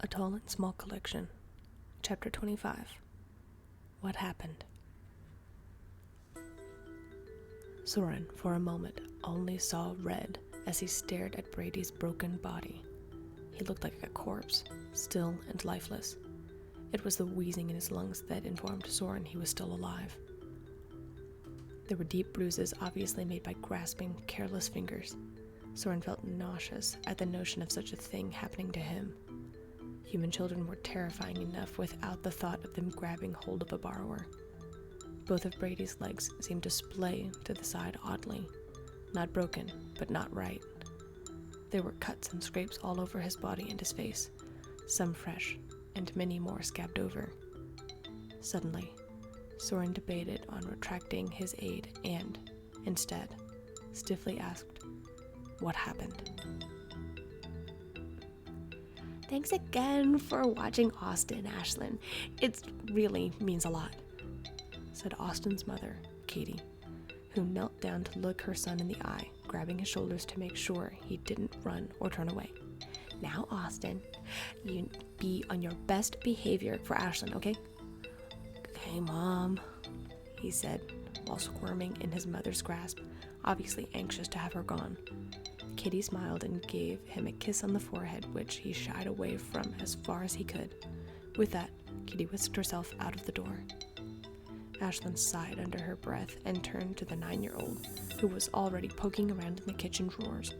A Tall and Small Collection, Chapter 25. What Happened? Soren, for a moment, only saw red as he stared at Brady's broken body. He looked like a corpse, still and lifeless. It was the wheezing in his lungs that informed Soren he was still alive. There were deep bruises obviously made by grasping, careless fingers. Soren felt nauseous at the notion of such a thing happening to him. Human children were terrifying enough without the thought of them grabbing hold of a borrower. Both of Brady's legs seemed to splay to the side oddly. Not broken, but not right. There were cuts and scrapes all over his body and his face, some fresh, and many more scabbed over. Suddenly, Soren debated on retracting his aid and, instead, stiffly asked, "What happened?" Thanks again for watching Austin, Ashlynn. It really means a lot, said Austin's mother, Katie, who knelt down to look her son in the eye, grabbing his shoulders to make sure he didn't run or turn away. Now, Austin, you be on your best behavior for Ashlynn, okay? Okay, Mom, he said, while squirming in his mother's grasp, obviously anxious to have her gone. Kitty smiled and gave him a kiss on the forehead, which he shied away from as far as he could. With that, Kitty whisked herself out of the door. Ashlynn sighed under her breath and turned to the 9-year-old, who was already poking around in the kitchen drawers.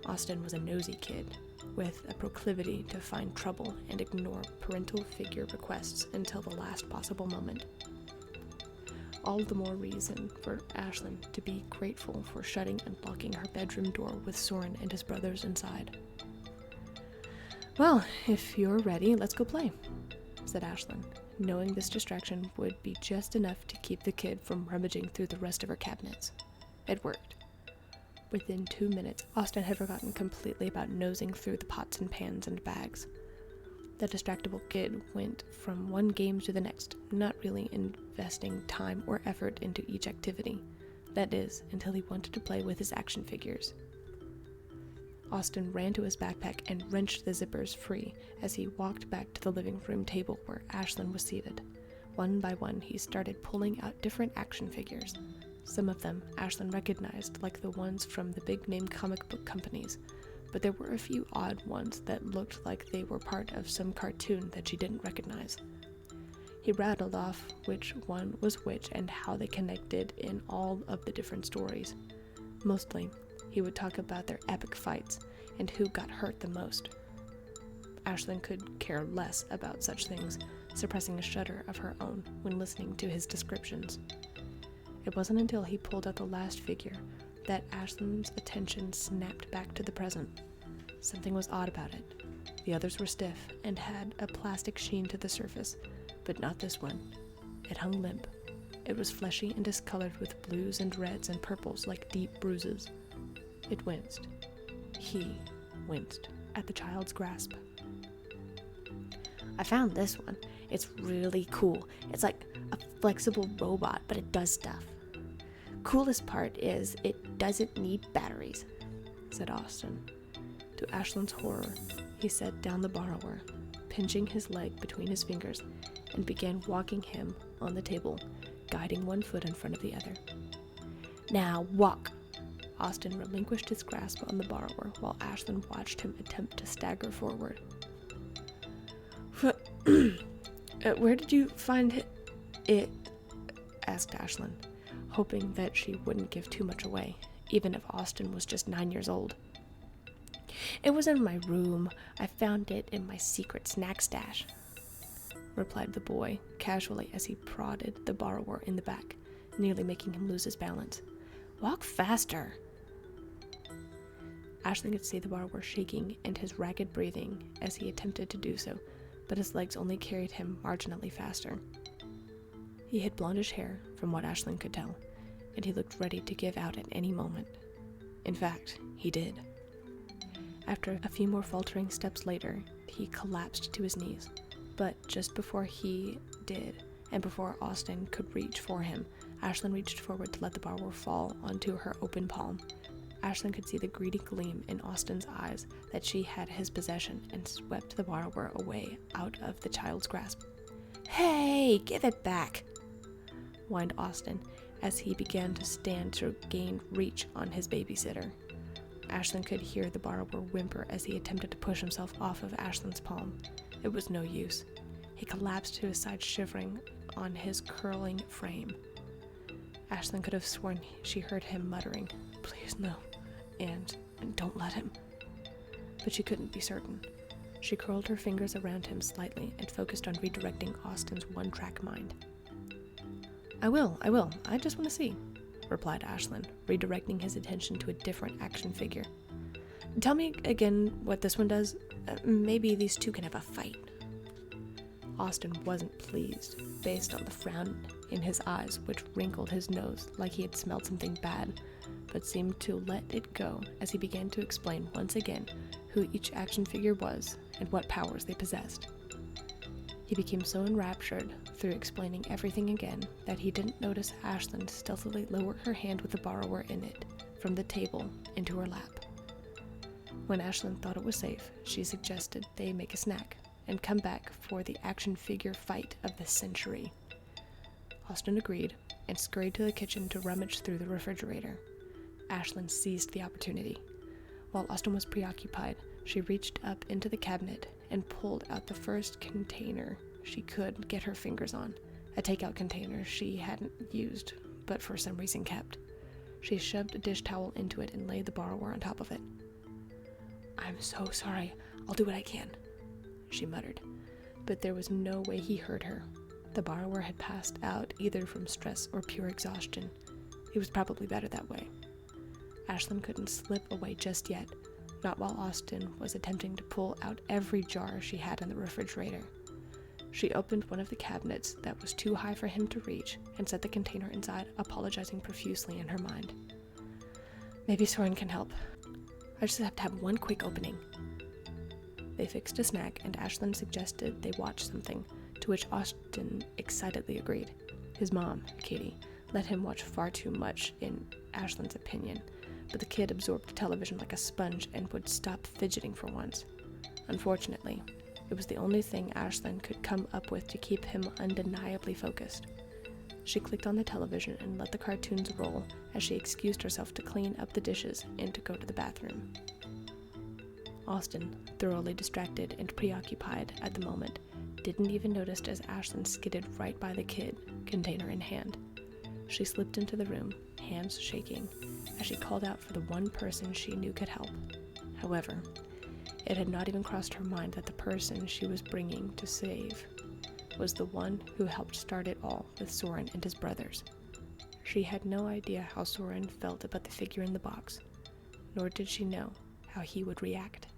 Austin was a nosy kid, with a proclivity to find trouble and ignore parental figure requests until the last possible moment. All the more reason for Ashlynn to be grateful for shutting and locking her bedroom door with Soren and his brothers inside. "Well, if you're ready, let's go play," said Ashlynn, knowing this distraction would be just enough to keep the kid from rummaging through the rest of her cabinets. It worked. Within 2 minutes, Austin had forgotten completely about nosing through the pots and pans and bags. The distractible kid went from one game to the next, not really investing time or effort into each activity. That is, until he wanted to play with his action figures. Austin ran to his backpack and wrenched the zippers free as he walked back to the living room table where Ashlynn was seated. One by one, he started pulling out different action figures. Some of them Ashlynn recognized, like the ones from the big-name comic book companies, but there were a few odd ones that looked like they were part of some cartoon that she didn't recognize. He rattled off which one was which and how they connected in all of the different stories. Mostly, he would talk about their epic fights and who got hurt the most. Ashlynn could care less about such things, suppressing a shudder of her own when listening to his descriptions. It wasn't until he pulled out the last figure that Ashlynn's attention snapped back to the present. Something was odd about it. The others were stiff and had a plastic sheen to the surface, but not this one. It hung limp. It was fleshy and discolored with blues and reds and purples like deep bruises. It winced. He winced at the child's grasp. I found this one. It's really cool. It's like a flexible robot, but it does stuff. Coolest part is it doesn't need batteries, said Austin. To Ashlynn's horror, he set down the borrower, pinching his leg between his fingers, and began walking him on the table, guiding one foot in front of the other. "Now walk." Austin relinquished his grasp on the borrower while Ashlynn watched him attempt to stagger forward. Where did you find it? Asked Ashlynn, hoping that she wouldn't give too much away, even if Austin was just 9 years old. "It was in my room. I found it in my secret snack stash," replied the boy casually as he prodded the borrower in the back, nearly making him lose his balance. "Walk faster." Ashlynn could see the borrower shaking and his ragged breathing as he attempted to do so, but his legs only carried him marginally faster. He had blondish hair, from what Ashlynn could tell, and he looked ready to give out at any moment. In fact, he did. After a few more faltering steps later, he collapsed to his knees, but just before he did, and before Austin could reach for him, Ashlynn reached forward to let the borrower fall onto her open palm. Ashlynn could see the greedy gleam in Austin's eyes that she had his possession and swept the borrower away out of the child's grasp. Hey, give it back, whined Austin as he began to stand to gain reach on his babysitter. Ashlynn could hear the borrower whimper as he attempted to push himself off of Ashlynn's palm. It was no use. He collapsed to his side, shivering on his curling frame. Ashlynn could have sworn she heard him muttering, "Please no," and "Don't let him." But she couldn't be certain. She curled her fingers around him slightly and focused on redirecting Austin's one-track mind. I will. I just want to see," replied Ashlynn, redirecting his attention to a different action figure. "Tell me again what this one does. Maybe these two can have a fight." Austin wasn't pleased, based on the frown in his eyes, which wrinkled his nose like he had smelled something bad, but seemed to let it go as he began to explain once again who each action figure was and what powers they possessed. He became so enraptured through explaining everything again that he didn't notice Ashlynn stealthily lower her hand with the borrower in it from the table into her lap. When Ashlynn thought it was safe, she suggested they make a snack and come back for the action figure fight of the century. Austin agreed and scurried to the kitchen to rummage through the refrigerator. Ashlynn seized the opportunity. While Austin was preoccupied, she reached up into the cabinet and pulled out the first container she could get her fingers on, a takeout container she hadn't used, but for some reason kept. She shoved a dish towel into it and laid the borrower on top of it. "I'm so sorry. I'll do what I can," she muttered, but there was no way he heard her. The borrower had passed out either from stress or pure exhaustion. It was probably better that way. Ashlynn couldn't slip away just yet, not while Austin was attempting to pull out every jar she had in the refrigerator. She opened one of the cabinets that was too high for him to reach and set the container inside, apologizing profusely in her mind. "Maybe Soren can help. I just have to have one quick opening." They fixed a snack, and Ashlynn suggested they watch something, to which Austin excitedly agreed. His mom, Katie, let him watch far too much, in Ashlynn's opinion, but the kid absorbed television like a sponge and would stop fidgeting for once. Unfortunately, it was the only thing Ashlynn could come up with to keep him undeniably focused. She clicked on the television and let the cartoons roll as she excused herself to clean up the dishes and to go to the bathroom. Austin, thoroughly distracted and preoccupied at the moment, didn't even notice as Ashlynn skidded right by the kid, container in hand. She slipped into the room, hands shaking, as she called out for the one person she knew could help. However, it had not even crossed her mind that the person she was bringing to save was the one who helped start it all with Soren and his brothers. She had no idea how Soren felt about the figure in the box, nor did she know how he would react.